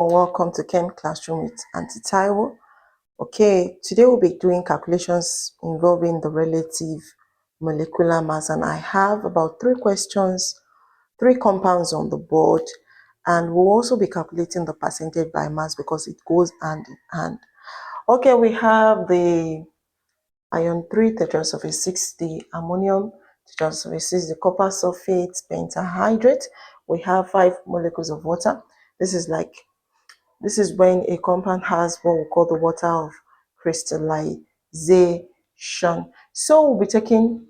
Welcome to Chem Classroom with Auntie Taiwo. Okay, today we'll be doing calculations involving the relative molecular mass, and I have about 3 questions, 3 compounds on the board, and we'll also be calculating the percentage by mass because it goes hand in hand. Okay, we have the iron 3 tetrasulfate 6, the ammonium tetrasulfate 6, the copper sulfate pentahydrate. We have 5 molecules of water. This is when a compound has what we call the water of crystallization. So we'll be taking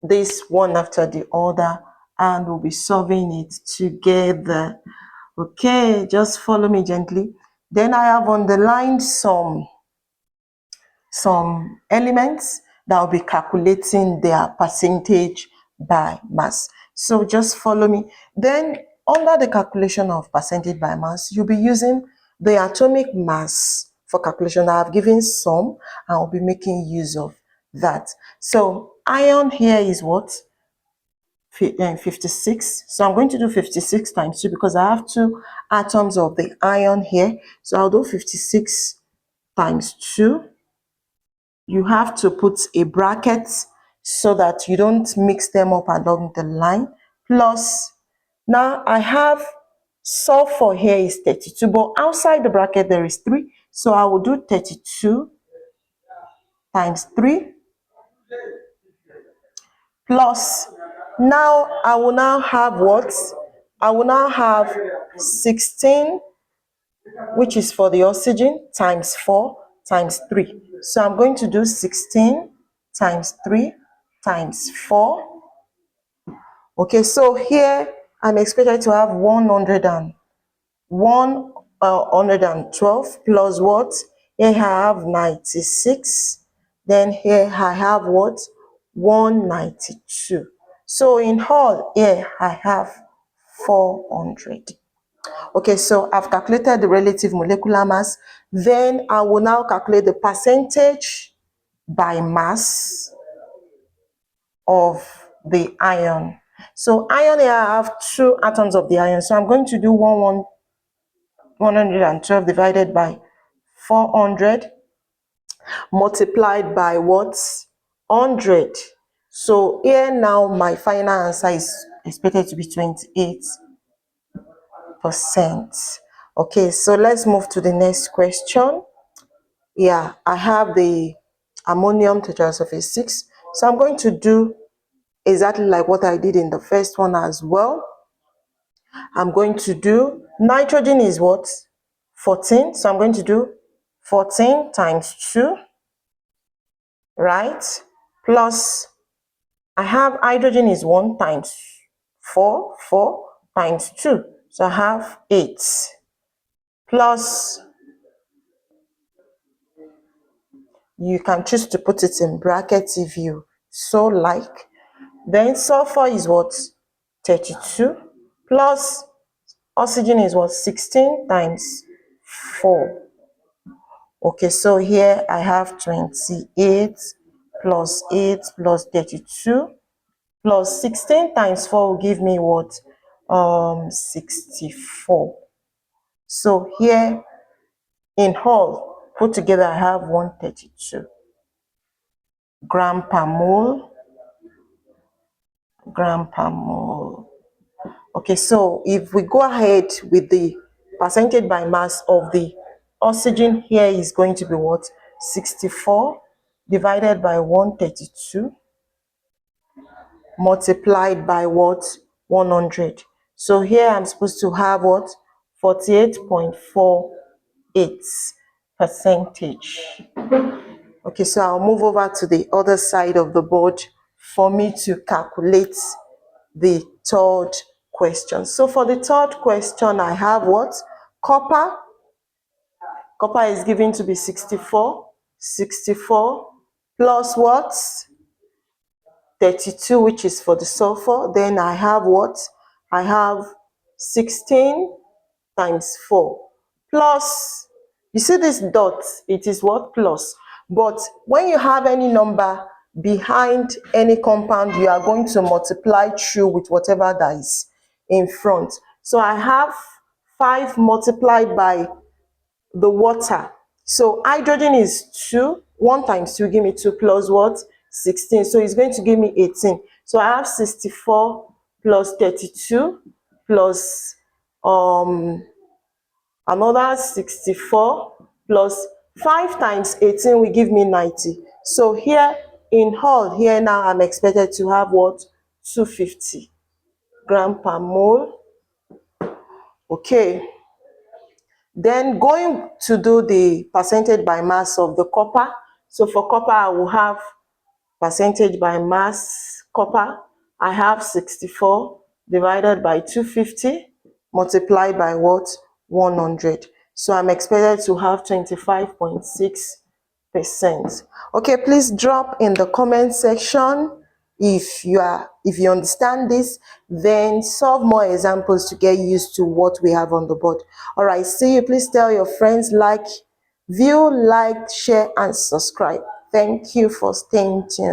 this one after the other and we'll be solving it together. Okay, just follow me gently. Then I have underlined some elements that will be calculating their percentage by mass. So just follow me. Then under the calculation of percentage by mass, you'll be using the atomic mass for calculation. I've given some and I'll be making use of that. So iron here is what? 56. So I'm going to do 56 times 2 because I have 2 atoms of the iron here. So I'll do 56 times 2. You have to put a bracket so that you don't mix them up along the line. Plus, now I have sulfur here is 32, but outside the bracket there is 3. So I will do 32 times 3 plus, now I will now have what? I will now have 16, which is for the oxygen, times 4 times 3. So I'm going to do 16 times 3 times 4. Okay, so here I'm expected to have 112 plus what? Here I have 96. Then here I have what? 192. So in all, here I have 400. Okay, so I've calculated the relative molecular mass. Then I will now calculate the percentage by mass of the iron. So iron here, I have 2 atoms of the iron. So I'm going to do 112 divided by 400 multiplied by what? 100. So here now my final answer is expected to be 28%. Okay, so let's move to the next question. Yeah, I have the ammonium tetrasulfate 6. So I'm going to do exactly like what I did in the first one as well. I'm going to do nitrogen is what? 14. So I'm going to do 14 times 2, right? Plus, I have hydrogen is 1 times 4, 4 times 2. So I have 8. Plus, you can choose to put it in brackets if you so like. Then sulfur is what? 32. Plus, oxygen is what? 16 times 4. Okay, so here I have 28 plus 8 plus 32 plus 16 times 4 will give me what? 64. So here in all, put together I have 132 gram per mole. Okay, so if we go ahead with the percentage by mass of the oxygen, here is going to be what? 64 divided by 132 multiplied by what? 100. So here I'm supposed to have what? 48.48%. Okay, so I'll move over to the other side of the board for me to calculate the third question. So for the third question, I have what? Copper. Copper is given to be 64. 64 plus what? 32, which is for the sulfur. Then I have what? I have 16 times 4 plus, you see this dot, it is what? Plus. But when you have any number behind any compound, you are going to multiply through with whatever that is in front. So I have 5 multiplied by the water. So hydrogen is 2. 1 times 2 give me 2 plus what? 16. So it's going to give me 18. So I have 64 plus 32 plus another 64 plus 5 times 18 will give me 90. So here in all, here now I'm expected to have what? 250 gram per mole. Okay. Then going to do the percentage by mass of the copper. So for copper, I will have percentage by mass copper. I have 64 divided by 250 multiplied by what? 100. So I'm expected to have 25.6%. Okay, please drop in the comment section if you understand this, then solve more examples to get used to what we have on the board. All right, see you. Please tell your friends, like, view, like, share, and subscribe. Thank you for staying tuned.